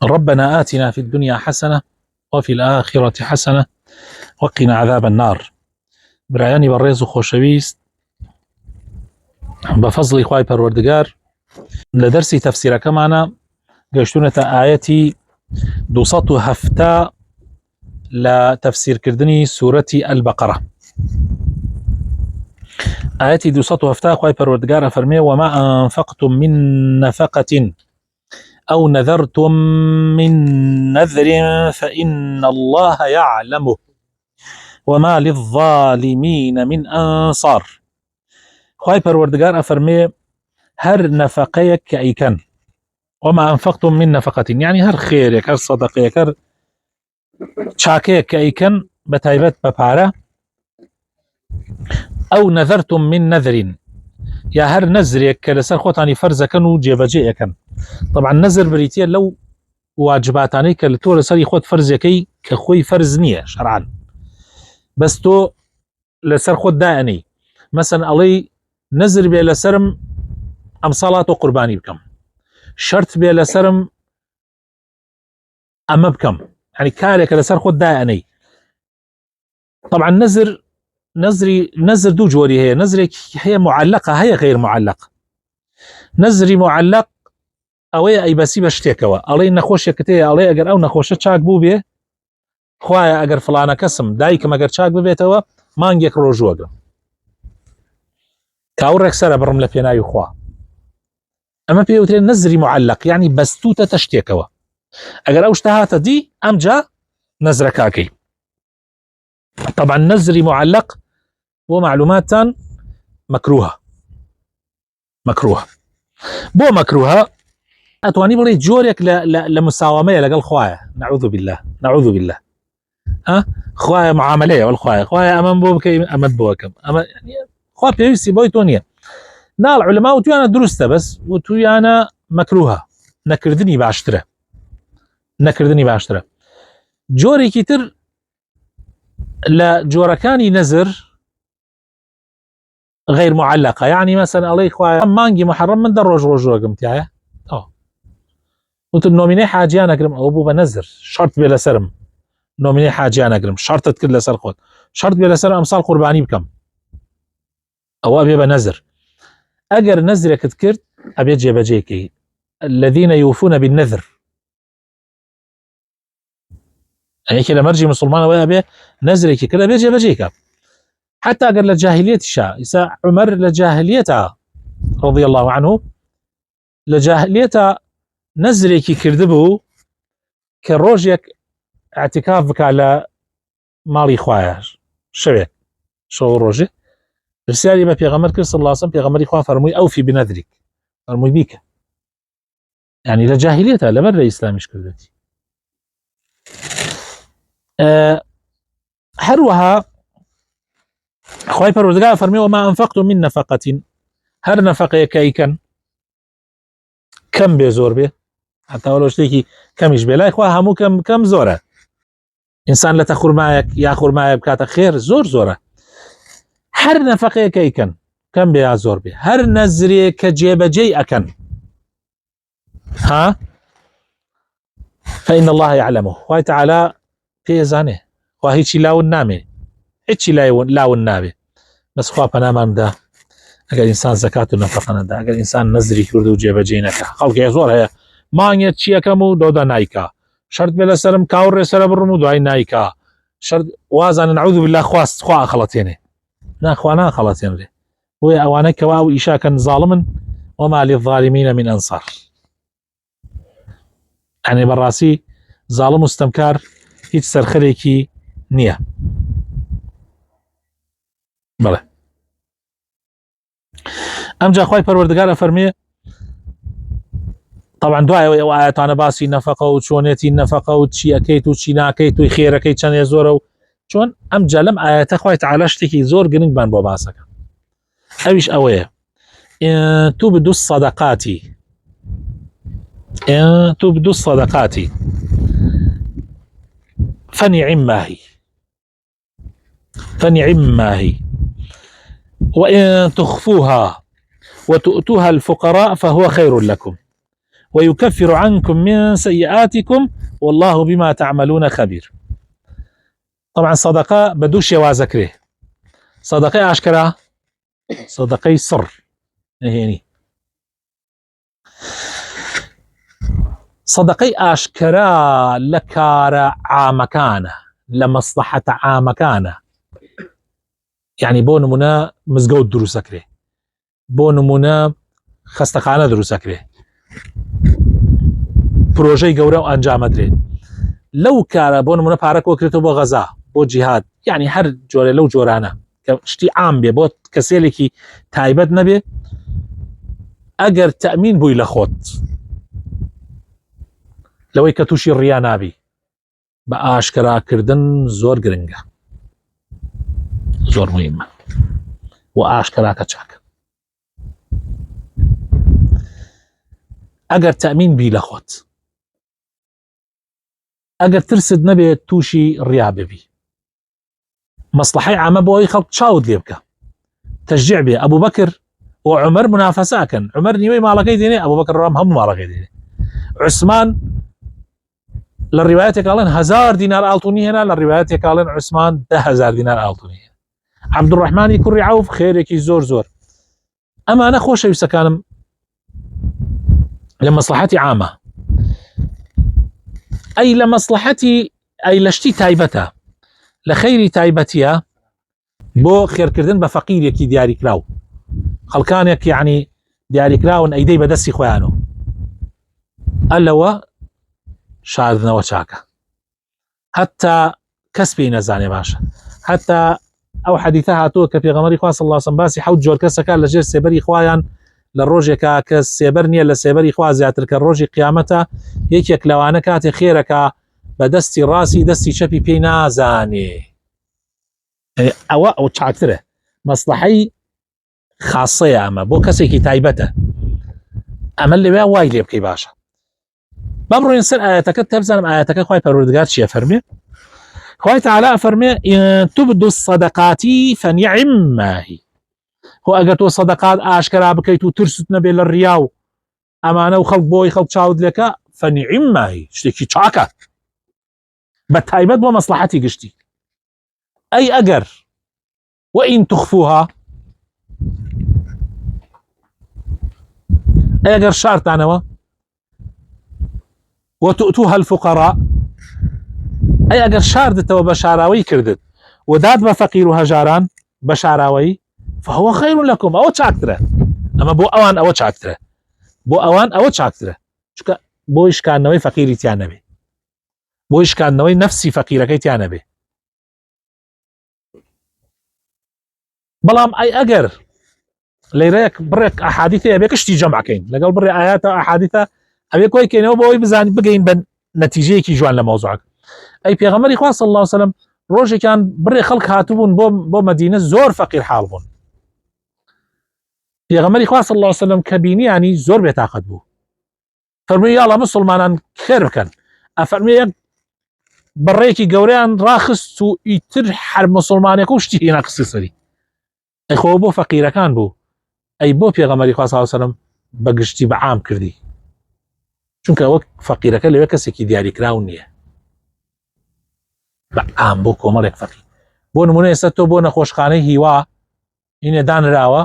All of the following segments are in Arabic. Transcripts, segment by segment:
ربنا آتنا في الدنيا حسنة وفي الآخرة حسنة وقنا عذاب النار. برایانی بەڕێز و خۆشەویست، بە فەزڵی خوای پەروەردگار لە دەرسی تەفسیرەکەمانە گەشتونەتە ئاەتی 207 لە تەفسیرکردنی سوورەتی ئەلبەقەرە. ئاەتی 207 خوای پەروەردگار ئەفەرمێ وما أنفقتم من نفقة أو نذرتم من نذر فإن الله يعلمه وما للظالمين من أنصار. خوای پەروەردگار ئەفەرمێ هەر نەفەقەیەک کە ئەیکەن، وما أنفقتم من نفقة يعني هەر خێرێک، هەر سەدەقەیەک، هەر چاکەیەک کە ئەیکەن بە تایبەت بە پارە، ئەو نەذەرتم من نەذرین یا هەر نەزرێک کە لەسەر خۆتانی فەرزەکەن و جێبەجێ ئەەکەن. طبعا نەزر بریتە لەو واجباتانەی کە تۆ لەسەری خۆت فەرزەکەی کە خۆی فەرز نییە شەرعان، بەس تۆ لەسەر خۆت دائەنەی. مەسەن ئەڵێی نەزر بێ لەسرم ئەم ساڵا تۆ قوربانی بکەم، شەرت بێ لەسرم ئەمە بکەم، يعني کارێکە لەسەر خۆت دائەنەی. طبعا نەزر دوو جۆری هەیە، نەزرێک هەیە معلقە، هەیە غیر معلق. نەزری معلق ئەوەیە ئەیبەسی بە شتێکەوە، ئەڵێ نەخۆشێکت هەیە، ئەڵێ ئەگەر ئەو نەخۆشە چاک بوو بێ، خوایە ئەگەر فلانە کەسم دایکم ئەگەر چاک ببێتەوە مانگێک ڕۆژوەگەم، کاوڕێک سەرە بڕم لە پێناوی خوا. ئەمە پێوترێن نەزری معلق، یعنی بەستوتە شتێکەوە، ئەگەر ئەو شتە هاتە دی ئەمجا نەزرەکاکەی. طبعا نەزری معلق بۆ معلوماتتان مەکروهە. بۆ مەکروهە؟ ئەتوانی بڵێ جۆرێک لە مساوامەیە لەگەڵ خوایە، نەعوذ بالله. خوایە معاملەیە خوایە ئەمەم بۆ بکەی ئەمەت بۆکەم، ئەمە خوا پێویستی بۆی تۆ نییە. ناڵ عولەما وتویانە دروستە، بەس وتویانە مەکروهە، نەکردنی باشترە. جۆرێکی تر لە جۆرەکانی نەزر غیر معلقة، يعني مثلا الله خوایە مانگی محرم من 10 ڕۆژ ڕۆژوەگەم تایە، وتم نۆمینەی حاجیان ئەگرم، ئەوە بوو بە نەزر، شەرت بێ لەسرم نۆمینەی حاجیان ئەگرم، شەرتت کرد لەسەر خۆت، شەرت بێ لەسەر ئەمساڵ قوربانی بکەم، ئەوە بێ بە نەزر. ئەگەر نەزرێکت کرد ئەبێ جێبەجێکەی. الذين يوفون بالنذر، ئەیەکێ لە مەرجی مسلمانەوەی ئەبێ نەزرێکی کرد ئەبێ جێبەجێکە. حتى ئەگەر لە جاهلیەتیشا، ئیسا عومەر لە جاهلیەتە رضي الله عنه، لە جاهلیەتە نەزرێکی کردبوو کە ڕۆژێک اعتکاف بکا لە ماڵی خوایە، شەوێک شەو ڕۆژێ پرسیاری بە پێغەمبەر کرد صلی الله عليه وسلم، پێغەمبەری خوا فەرمووی ئەوفی بنەذریک، فەرمووی بیکە، يعني لە جاهلیەتە لەبەر لە ئیسلامیش کردوێتی. هەروەها خوای پەروەردگار فەرمێ وما أنفقتم من نفقة، هەر نەفەقەیەک ئەیکەن، کەم بێ زۆر بێ، حتا وەڵۆ شتێکی کەمیش بێ، لای خوا هەموو کەم زۆرە. ئینسان لە تەخورمایەک یا خورمایە بکاتە خێر زۆرە. هەر نەفەقەیەک ئەیکەن، کەم بێ یا زۆر بێ، هەر نەزرێک کە جێبەجێی ئەکەن، فإن الله يعلمه، خوای تعالی پێزانێ، خوا هیچی لاون نامێ، هیچی لاون نابێ، بەس خوا پەنامان بدە ئەگەر ئینسان زەکات و نەفەقە نەدا، ئەگەر ئینسان نەزری کرد و جێبەجێ نەکا. خەڵکێ زۆر هەیە مانگێت چیەکەم و دۆدا نایکا، شەرت بێ لەسرم کاوڕێ سەرە بڕم و دوای نایکا، شەرت وازانە نەعوذ بالله خوا ئەخەڵەتێنێ، خوا ناخەڵەتێنرێ. بۆیە ئەوانەی کەوا و ئیشاکەن زاڵمن، وما للظالمين من أنصار، يعني بەڕاستی زاڵم مستەمکار هیچ سەرخەرێکی نییە. بەڵێ ئەمجا خوای پەروەردگار ئەفەرمێ، طبعا دوایەوەی ئەو ئاەتانە باسی نەفەقە و چۆنێتی نەفەقە و چی ئەکەیت و چی ناکەیت و خێرەکەی چەندێ زۆرە و چۆن، ئەمجا لەم ئاەتە خوای تعالی شتێکی زۆر گرنگمان بۆ باسەکە، ئەویش ئەوەیە إن تبدوا الصدقات فنعم ما هي وإن تخفوها وتؤتوها الفقراء فهو خير لكم ويكفر عنكم من سيئاتكم والله بما تعملون خبير. طبعا صدقة بدوش يوازكره، صدقة أشكرا، صدقة سر يعني صدقة أشكرا لكار عامكانه لمصلحة عامكانه، يعني بۆ نمونە مزگەوت دروستەکرێ، بۆ نمونە خەستەخانە دروستەکرێ، پرۆژەی گەورە و ئەنجامەدرێت لەو کارە، بۆ نمونە پارە کۆکرێتەوە بۆ غەزا، بۆ جیهاد، یعنی هەر جۆرە لەو جۆرانە کە شتی عام بێ بۆ کەسێکی تایبەت نەبێ، ئەگەر تەمین بووی لە خۆت لەوەی کە تووشی ڕیا نابی، بە ئاشکراکردن زۆر گرنگە، زۆر مهمە و ئاشکراکە چاکە. ئەگەر تەمین بی لە خۆت، ئەگەر ترست نەبێت تووشی ڕیا ببی، مەسلحەی عامە بۆ ئەوی خەڵک چاوت لێ بکە، تەشجیع بێ. ئەبوو بەکر و عومەر منافەساکەن، عومەر نیوەی ماڵەکەی دێنێ، ئەبوو بەکر ڕام هەموو ماڵەکەی دێنێ، عوسمان لە ڕیوایەتێکاڵێن 1000 دینار ئاڵتونی هێنا، لە ڕیوایەتێکاڵێن عوسمان 10,000 دینار ئاڵتونی هێنا. عەبدوڕەحمانی کوڕی عەوف خێرێکی زۆر زۆر. ئەمانە خۆشەویستەکانم لە مەسلحەتی عامە، ئەی لە مەسلحەتی ئەی لە شتی تایبەتە، لە خەیری تایبەتیە بۆ خێرکردن بە فەقیرێکی دیاریکراو، خەڵکانێک یعنی دیاریکراون ئەیدەی بەدەستی خۆیانەوە، ئەلەوە شاردنەوە چاکە، هەتا کەس پێی نەزانێ باشە. هەتا ئەو حەدیثە هاتووە کە پێغەمبەری خوا صلی الله علیه و سلم باسی 7 جۆر کەسەکە لەژێر سێبەری خوایان لە ڕۆژێکا کە سێبەر نییە لە سێبەری خوا زیاتر کە ڕۆژی قیامەتە، یەکێک لەوانە کاتێ خێرەکە بە دەستی ڕاستی دەستی چەپی پێی نازانێ، ئەوە ئەو چاکترە، مەسلحەی خاصەیە ئەمە بۆ کەسێکی تایبەتە، ئەمە لەوێ وای لێ بکەی باشە. بەمڕۆین سەر ئاەتەکە تەبزانم ئاەتەکە خوای پەروەردگار چیە فەرمێ. خوای تعالی فەرمێ ئین تبدوا الصدقات فنعما هی، خۆ ئەگەر تۆ سەدەقات ئاشکرا بکەیت و ترست نەبێ لە ڕیا و ئەمانە و خەڵک بۆی خەڵک چاود لێکە، فنعما هی، شتێکی چاکە، بە تایبەت بۆ مەسلحەتی گشتی. ئەی ئەگەر وئین تخفوها، ئەگەر شارتانەوە، وتؤتوها الفقراء، ئەی ئەگەر شاردتەوە بە شاراوەی کردت و داد بە فەقیر و هەژاران بە شاراوەی، فهو خير لكم، ئەوە چاکترە، ئەمە بۆ ئەوان ئەوە چاکترە، بۆ ئەوان ئەوە چاکترە، چونکە بۆی شکاندنەوەی فەقیری تیان نەبێ، بۆی شکاندنەوەی نەفسی فەقیرەکەی تیان نەبێ. بەڵام ئەی ئەگەر لەیرەیەک بڕێک ئەحادیثەیە بێ کشتی جەمعکەین لەگەڵ بڕێ ئاياتە ئەحادیثە ئەوێ کۆی کەینەوە بۆ ئەوی بزانین بگەین بە نەتیجەیەکی جوان لە مەوزوعەکە. ئەی پێغەمبەری خوا صلی الله علیه و سلم ڕۆژێکیان بڕێ خەڵک هاتوبوون بۆ مەدینە زۆر فەقیر حاڵ بوون، پێغەمبەری خوا صلی الله علیه و سلم کە بینیانی زۆر بێتاقەت بوو، فەرمووی یاڵا مسلمانان خێر بکەن، ئەفەرمووی یەک بڕێکی گەورەیان ڕاخست و ئیتر هەر مسلمانێک و شتی هێنا قستی سەری، ئەی خۆ بۆ فەقیرەکان بوو، ئەی بۆ پێغەمبەری خوا صلی الله علیه و سلم بەگشتی بە عام کردی، چونکە وەک فەقیرەکە لەوێ کەسێکی دیاریکراو نییە، بە عام بۆ کۆمەڵێک فەقیر. بۆ نمونە ئێستا تۆ بۆ نەخۆشخانەی هیوا ئینێ دانراوە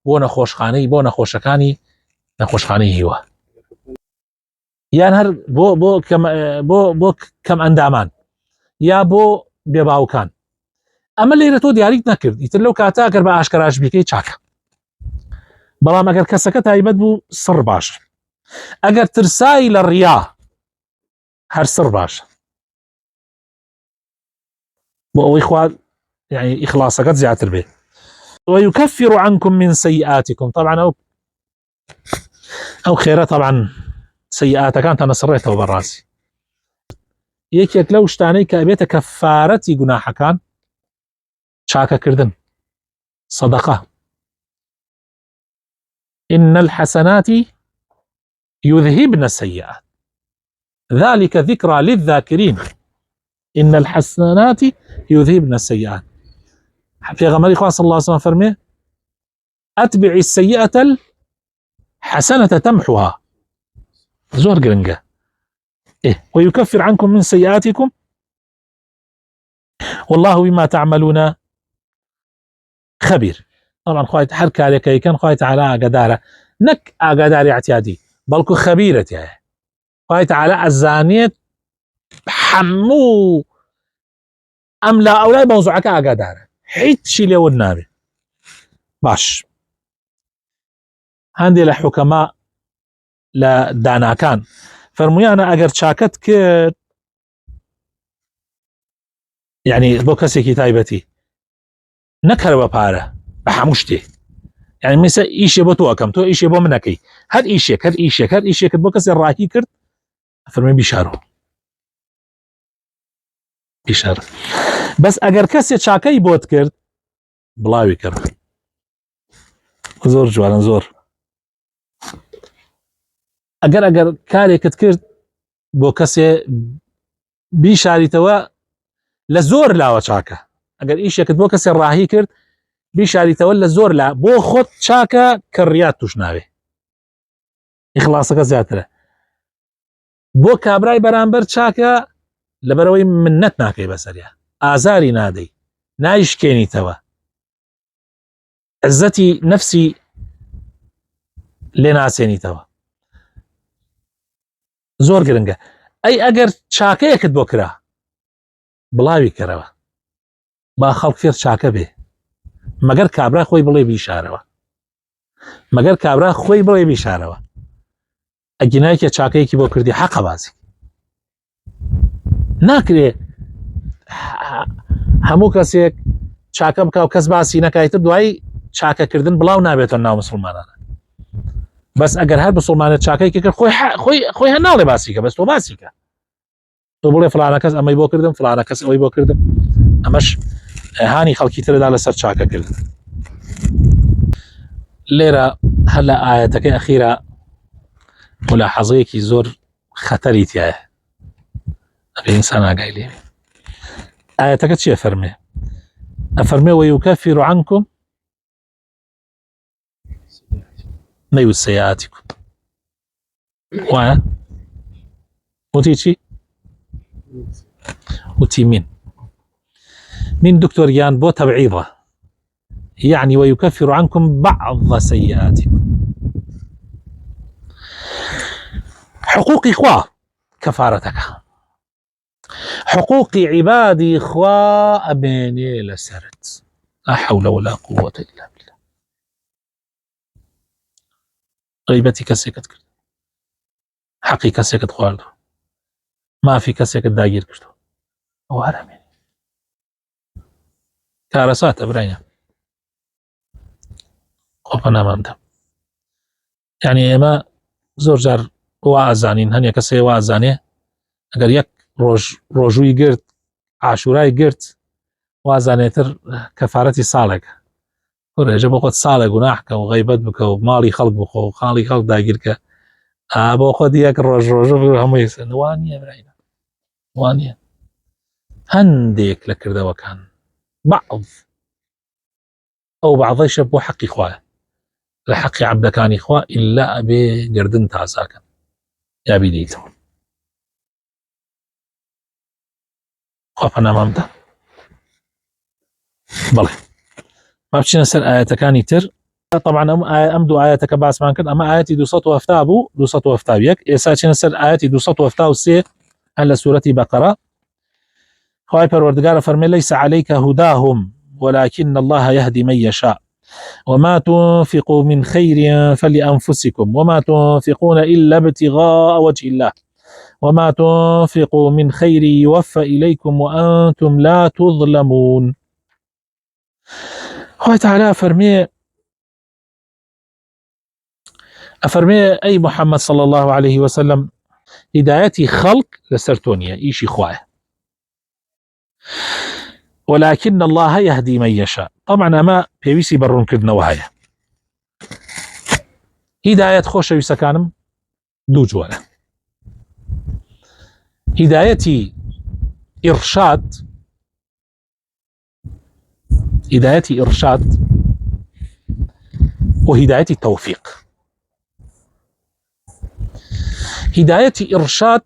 بۆ نەخۆشخانەی بۆ نەخۆشەکانی نەخۆشخانەی هیوا، یان هەر بۆ کەم ئەندامان یا بۆ بێباوکان، ئەمە لێرە تۆ دیاریت نەکرد، ئیتر لەو کاتە ئەگەر بە ئاشکراش بیکەی چاکە. بەڵام ئەگەر کەسەکە تایبەت بوو سڕ باشە، ئەگەر ترسایی لە ڕیا هەر سڕ باشە، بۆ ئەوەی خوا يعني ئیخلاسەکەت زیاتر بێ. ويكفر عنكم من سيئاتكم، طبعا ئەو خێرە طبعا سيئاتەکان تەنەسڕێتەوە بەڕاستی. یەکێک لەو شتانەی کە ئەبێتە کەفارەتی گوناحەکان چاکەکردن، صدقة. إن الحسنات يذهبن السيئات ذلك ذكرى للذاكرين، إن الحسنات يذهبن السيئات. پێغەمبەری خوا صلی الله علیه و سلم فەرمێ أتبع السيئة الحسنة تمحها، زور قرنقة. ويكفر عنكم من سيئاتكم والله بما تعملون خبير. طبعا خواهي حركة عليك كان خواهي تعالى قدارة نك قدارة اعتيادي بلكو خبيرة يعني خواهي تعالى الزانية حمو أم لا أو لا موضوعك قدارة حيت شيلي والنابي باش هندي لحكماء لدانا كان فرميانا أجر شاكت كد يعني بو كسي كتايبتي نكر بباره بحموشتي يعني مثلا إيشي بو تو أكم تو إيشي بو منكي هاد إيشيك بو كسي الراكي كرد فرمي بيشارو بس أجر كسي شاكي بوت كرد بلاوي كرد زور جوانا زور أجر كاري كتكرد بو كسي بيشاري توا لزور لا شاكا أجر إيشيك بو كسي الراهي كرد بيشاري توا لزور لا بو خد شاكا كريات تشناوي إخلاصك زياتره بو كابراي برانبر شاكا لبروي منت ناكي بسريا آزاري نادي نايش كيني توا عزتي نفسي لناسيني توا زور قرنقة أي أجر شاكا يكد بكرا بلاوي كروا با خلق فير شاكا به مگر كابرا خوي بلاي بيشاروا مگر كابرا خوي بلاي بيشاروا أجناي كي شاكا يكي بكردي حق بازي ناكري همو كسيك شاكا بكاو كسباسي نكايتر دواي شاكا كردن بلاو نابيتو ناو مسلمانانا بس اگر هر مسلمان شاكا كي خوي هناولي باسيكا بس تو باسيكا تو بولي فلانا كس اما يبو كردن فلانا كس او يبو كردن امش هاني خلقي ترى على سر شاكا كردن ليرة هلا آياتك أخيرة ملاحظيك زور خطري تياه أبي إنسان قايلي آياتك تشي أفرمي ويكفر عنكم نيو سيئاتكم وانا وتيجي وتي من دكتور يان بو تبعيضة يعني ويكفر عنكم بعض سيئاتكم حقوق إخوة كفارتك حقوق عبادي إخوة أبيني لسرت لا حول ولا قوة إلا بالله غيبتي كسيكت كرد حقي كسيكت خواردو ما في كسيكت داگير كردو وارمين كارسات أبراينا قوبنا مامدا يعني ما زور جار وازانين هنيا كسي وازاني اگر يك روجوي گرت عاشوراي گرت وازانيتر كفارتي صالق ورجع بقت صالق ونحكا وغيبت بك ومالي خلق بخو وخالي خلق داگيرك ابو خد يك روجو هم يسن وانيا براينا وانيا هنديك لكرده وكان بعض او بعض يشبه حق اخوه لحق عبد كان اخوه الا ابي قردن تاساكن يا بيديتو خوفنا مامتا بلى ما بشينا سر آياتكاني تر طبعا أمدو آياتك باس مان كد أما آياتي دو سطو أفتابيك إساتشينا سر آياتي دو سطو أفتاو سي هلا سورة بقرة خواهي پروردگار فرمي ليس عليك هداهم ولكن الله يهدي من يشاء وما تنفقوا من خير فلأنفسكم وما تنفقون إلا ابتغاء وجه الله وما تنفقوا من خير يوفى إليكم وأنتم لا تظلمون. خواه تعالى أفرمي أي محمد صلى الله عليه وسلم هدايتي خلق لسرتونيا إيشي خواه ولكن الله يهدي من يشاء. طبعا أما بيويسي برون كدنا وهايا هداية خوش يسكانم دو جوانا هدايتي إرشاد وهدايتي توفيق. هدايتي إرشاد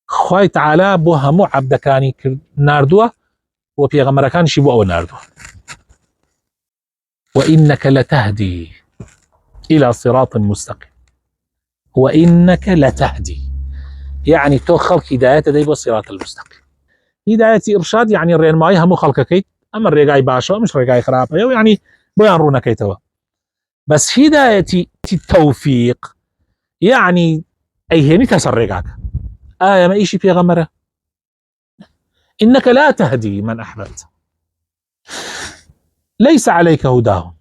خوای تعالى بو همو عبدكاني ناردوه وبيغمركان شبو أو ناردوه. وإنك لتهدي إلى صراط مستقيم. وإنك لتهدي يعني تو خلق هداية دي بالصراط المستقيم. هداية إرشاد يعني الرين ماي همو خلقكي أما الرقاي باشا مش رقاي خراب يعني بيان رونا كيتوا. بس هداية التوفيق يعني أي هني تسر رقاك ما إيشي في غمرة إنك لا تهدي من أحببت ليس عليك هداهم.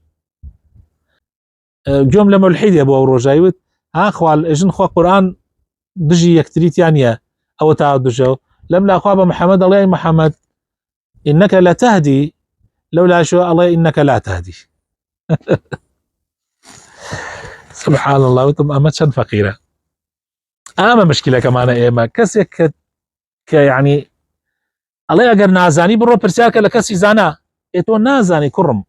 جملة ملحدة أبو روجايوت أخوال إجن خوا قرآن دجي يكتريت يعني أو تعود دجو لم لا أخواب محمد الله محمد إنك لا تهدي لولا شو الله إنك لا تهدي. سبحان الله وتم أمتشن فقيرة أما مشكلة كمان إيما كسي يعني الله أجر نازاني برو برسالك لكسي زانا إتو نازاني كرم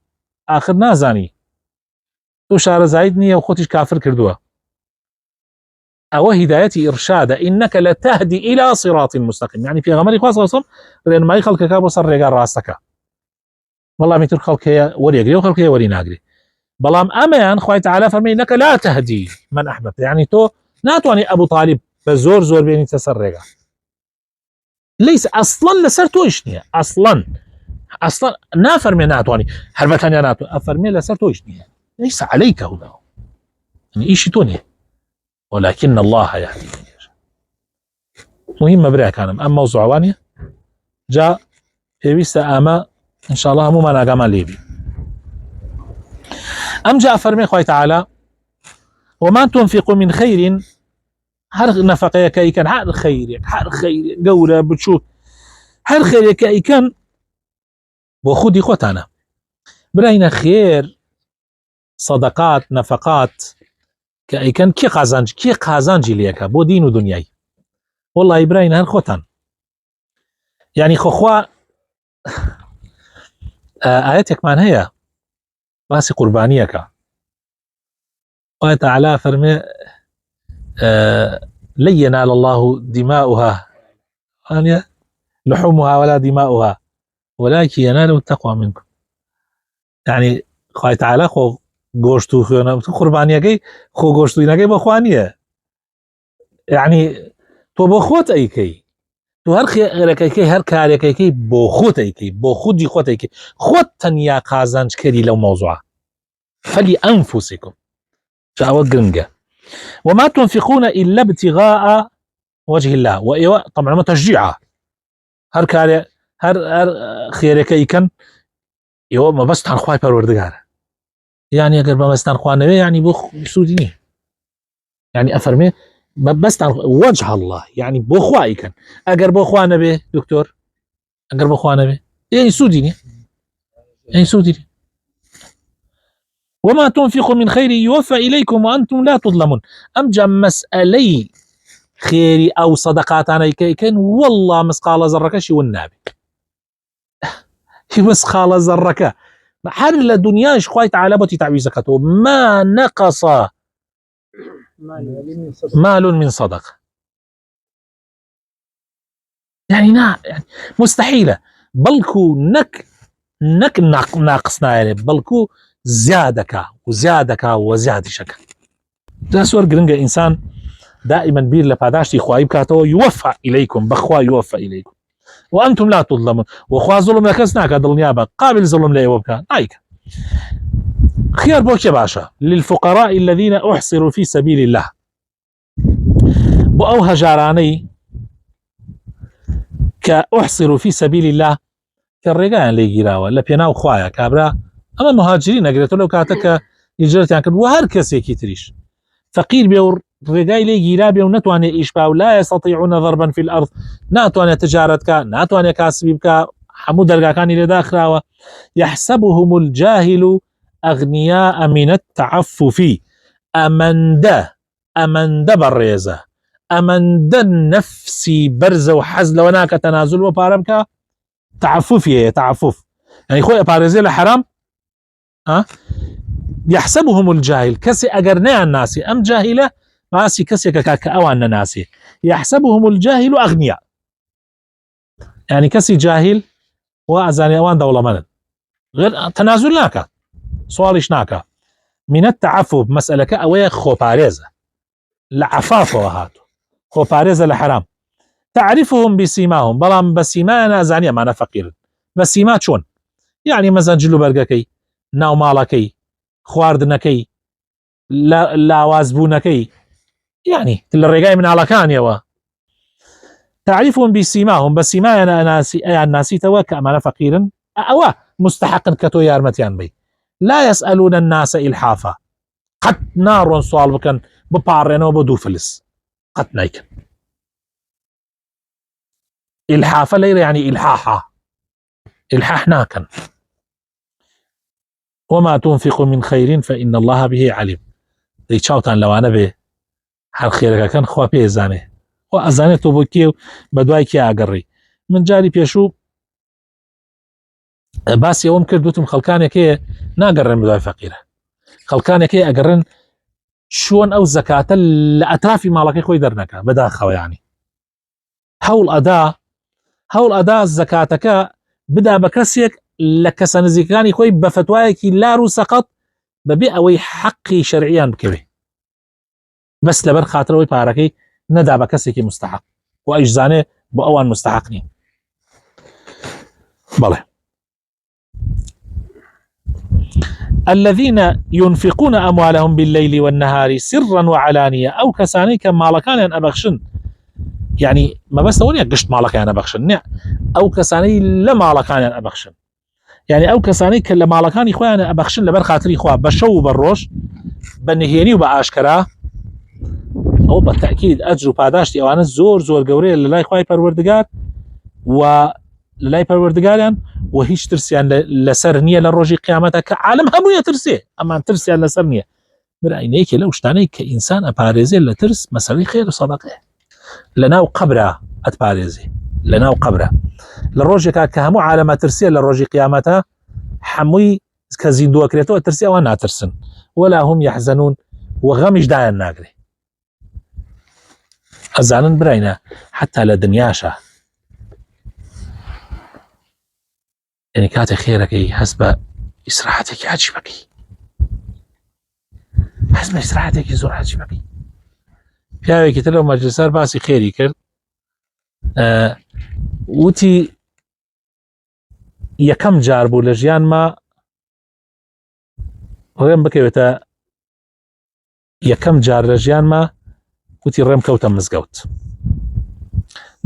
آخر نازاني تو شار زايدني وخوتش كافر كردوه. أو هدايتي إرشاد إنك لتهدي إلى صراط مستقيم يعني في غمري خاصة وصم لأن ما يخلق كاب وصر رجال راسك والله ميتر خلق وريقري وخلق وري ناقري بلام أمان خوي تعالى فرمي إنك لا تهدي من أحببت يعني تو ناتواني أبو طالب بزور زور بيني تسرقة ليس أصلا لسرتو إشنية أصلا نافرمي ناتواني حربتاني ناتو أفرمي لسرتو إشنية ليس عليك هدى يعني إيشي توني ولكن الله يهدي مهمة بريها كان أما موضوع وانية جاء في بيستا آما إن شاء الله مو مانا قاما ليبي أم جاء فرمي خوي تعالى وما تنفقوا من خير هر نفقه كايكن هر خير قولة بتشوف هر خير كايكن وخودي خوتانا براينا خير صدقات نفقات كايكن كي قازانجي ليكا بو دين ودنياي والله براينا هر خوتان يعني خوا آياتك مان هي باسي قربانيك قال تعالى فرمي لن ينال الله دماؤها يعني لحومها ولا دماؤها ولكن ينال التقوى منكم يعني قال تعالى خو گوشتو قربانيك خو گوشتو نگي بخوانيه يعني تو بخوت ايكي تو هر خيركي هر كاريكي بخوت ايكي بخودي خوت ايكي خوت تنيا قازانج كري لو موضوع فلأنفسكم شاوة قرنقة وما تنفقون إلا ابتغاء وجه الله طبعا ما تشجيعه هر كاري هر خيركي كان يو ما بس تنخواي پروردگار يعني اگر ما بس تنخوا نبي يعني بسوديني يعني أفرمي بس وجه الله يعني بخواي كان اگر بخوا نبي دكتور اگر بخوا نبي يعني سوديني يعني سوديني وما تنفقوا من خير يوفى إليكم وأنتم لا تظلمون أم جم مسألي خيري أو صدقات أنا كان والله مسقال زرك شي والنبي مسقال زرك حر لدنيا إخوة تعالى بتي تعويزكته ما نقص مال من صدقة يعني يعني مستحيلة بلكو نك ناقصنا يعني بلكو زيادك وزيادشك ده سور قرنقة إنسان دائما بير لباداشتي خواهي بكاتو يوفى إليكم بخوا يوفى إليكم وأنتم لا تظلمون وخوا ظلم لكسناك هذا النيابة قابل ظلم لأيوبك نايك خيار بوك يا باشا للفقراء الذين أحصروا في سبيل الله بأو هجاراني كأحصروا في سبيل الله كالرقان اللي يجيراوا لبيناو خوايا كابرا أما مهاجرين أقرأتوا لو كاتك يجرت يعني وهر كسي كيتريش فقير بيور رقاي لي جيرابي ونتواني إشباو لا يستطيعون ضربا في الأرض ناتواني تجارتك ناتواني كاسبيبك حمود القاكاني لداخراوة يحسبهم الجاهل أغنياء من التعفف أمن ده بالريزة أمن ده النفسي برزة وحزل وناك تنازل وبارمك تعفف يعني خويا بارزي لحرام يحسبهم الجاهل كسي أجرنا الناس أم جاهلة ماسي كسي كأوان الناس يحسبهم الجاهل أغنياء يعني كسي جاهل وأزاني أوان دولة من غير تنازل ناكا سؤالش ناكا من التعفف مسألة كأوية خوباريزة لعفاف وهاتو خوباريزة لحرام تعرفهم بسيماهم بلام بسيما أزاني معنا فقير بسيما شون يعني مثلا جلو برقكي ناو مالكي خواردنكي لا وازبونكي يعني الرجاي من على كان يوا تعرفهم بسيماهم بسيما أنا ناسي توا كأمانة فقيرا أو مستحقا كتو يارمتيان بي لا يسألون الناس إلحافا قد نار سؤال بكن ببارين وبدو فلس قد نايكن إلحافا لير يعني إلحاحا إلحاحنا كان وما تنفق من خير فإن الله به عليم دي تشاوتان لو أنا به هر خيرك كان خوا بيه زانه وأزانه تو بوكيو بدواي كي أقري من جاري بيشو باس يوم كردوتم خلقانه كي ناقرن بدواي فقيره خلقانه كي أقرن شون أو زكاة لأطرافي مالكي خوي درنك بداخل يعني هول أداء زكاتك بدا بكسيك لك سنزيكاني خوي بفتوايك لا رو سقط ببيع وي حقي شرعيا بكبه بس لبر خاطر وي باركي ندا بكسيك مستحق وأجزانه بأوان مستحقني بله الذين ينفقون أموالهم بالليل والنهار سرا وعلانية أو كساني كمالكان أبخشن يعني ما بس تقول قشت مالكان أبخشن أو كساني لمالكان أبخشن يعني أو كساني لمالكان إخوان أبخشن لبر خاطري إخوان بشو بالروش بنهيني وبأشكرا أو بالتأكيد أجر باداشتي أو أنا زور قوري للاي إخوان پروردگار وللاي پروردگاريان وهيش ترسيان لسرنية للروجي قيامتك عالم همو يترسي أما ترسيان لسرنية برأينيك لو اشتانيك كإنسان أباريزي لترس مسألة خير وصدقه لناو قبرة أتباريزي لناو قبرة للروجي كهمو عالم ترسية للروجي قيامتها حموي كزيندو أكريتو ترسية وانا ترسن ولا هم يحزنون وغمش دايا الناقري أزانن برأينا حتى لدنياشا يعني كاتي خيرك حسب إسراحتك عجبك حسب إسراحتك زور عجبك پیاوی که تلو مجلسار باسی خیری کرد وتی یکم جار بو لجیان ما رم بکویتا یکم جار لجیان ما وتی رم کوتا مزگوت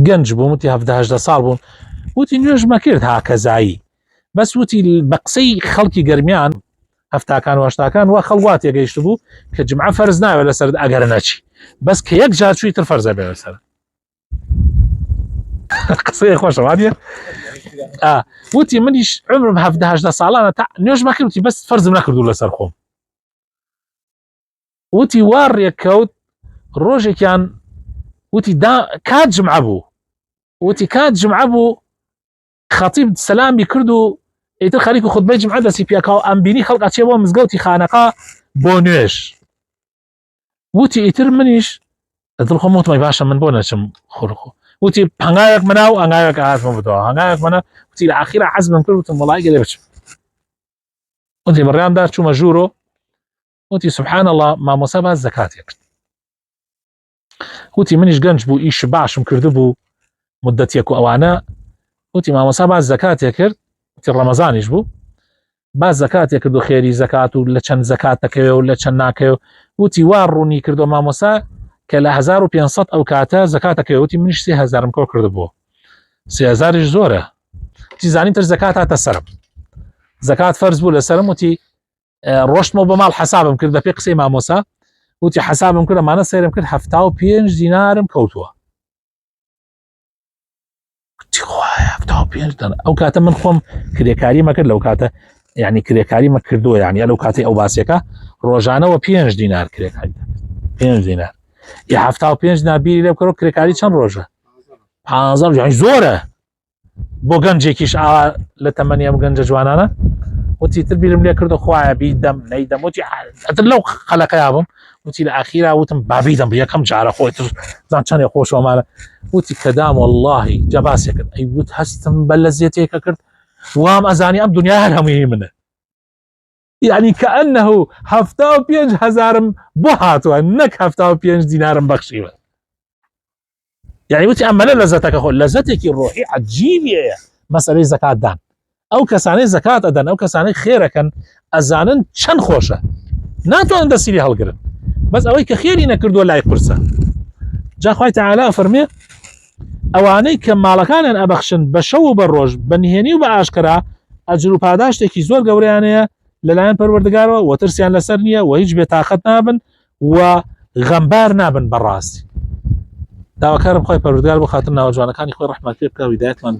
گنج بوم وتی 17 سال بوم وتی نوێژ مەکرد هاکەزایی بەس وتی بەقسەی خەڵکی گەرمیان هەفتاکان و هەشتاکان وا خەڵوات یەگەیشت بوو کە جمعە فەرز ناوێت لەسەر ئەگەر نەچی بەس کە یەک جار چووی تر فەرزە بێ لەسەر قسەی خۆشە وانیە وتی منیش عمرم 17 ساڵانە تا نوێژ مەکرد وتی بەس فەرزم نەکردو لەسەر خۆم وتی وا ڕێککەوت ڕۆژێکیان وتی کات جمعە بوو وتی کات جمعە بوو خەتیب سەلامی کرد و ئیتر خەریک و خوتبەی جمعە دەستی پێکاو ئەم بینی خەڵک ئەچێ بۆ مزگەوتی خانەقا بۆ نوێژ وتی ئیتر منیش لەدڵ خۆم وتمەی باشە من بۆ نەچم خۆرخۆ وتی هەنگاوێک مناو هەنگاوێک هاتمە بۆتەوە هەنگاوێک منە وتی لە ئاخیرا حەزمم کرد وتم وەڵای گەلێ بچم وتی بڕیاندار چوومە ژوورۆ وتی سبحان الله مامۆسا باس زەکاتێ کرد وتی منیش گەنج بوو ئیش باشم کرده بوو مدەتێک و ئەوانە وتی مامۆسا باس زەکاتێ کرد وتی ڕەمەزانیش بوو باس زەکاتێ کرد و خێری زەکات و لە چەند زەکات دەکەوێ و لە چەند ناکەوێ وتی وا ڕوونی کردو مامۆسا کە لە 1500 ئەو کاتە زەکات دەکەوێ وتی منیش 3000 کۆ کردبووە 3000ش زۆرە وتی زانیتر زەکات هاتە سەرم زەکات فەرز بوو لەسەرم وتی ڕۆشتمەوە بە ماڵ حەسابم کرد بەپێی قسەی مامۆسا وتی حەسابم کرد ئەمانە سەیرم کرد 75 دینارم کەوتووە وتی خوایە 75 دینار ئەو کاتە من خۆم کرێکاری مەکرد لەو کاتە یعنی کرێکاری مەکردووە یعنی لەو کاتی ئەو باسیەکە ڕۆژانەوە 5 دینار کرێکاری 5 دینار یا 75 دینار بیری لێ بکەڕۆ کرێکاری چەند ڕۆژە 15 زۆرە بۆ گەنجێکیش ئاوا لە تەمەنی ئەم گەنجە جوانانە وتي تربي لم ليكردو خوايا بيدم نيدم وتي حتى لو خلق يابم وتي الاخيره وتم بابيدم بيا كم جار اخوي زان كان يخوش وما وتي كدام والله جباسك اي وت هستم بلزيتك كرت وام ازاني ام دنيا لهم منه يعني كانه هفتا بينج هزارم بهات وانك هفتا بينج دينارم بخشيبه يعني وتي امل لذتك اخو لذتك الروحي عجيبه مساله زكاه دان او كسانه زكاه ادن او كسانه خيره كان ازانن چن خوشه ناتوان دەسیری هەڵگرن بەس ئەوەی کە خێری نەکردووە لای قورسە جا خوای تەعالا فەرمێ ئەوانەی کە ماڵەکانیان ئەبەخشن بە شەو و بە ڕۆژ بە نهێنی و بە ئاشکرا ئەجر و پاداشتێکی زۆر گەورەیانەیە لەلایەن پەروەردگارەوە و ترسیان لەسەر نییە و هیچ بێتاقەت نابن و غەمبار نابن بەڕاستی داواکارم خوای پەروەردگار بۆ خاتر ناوەجوانەکانی خۆی ڕەحمەت پێ بکە و هیدایەتمان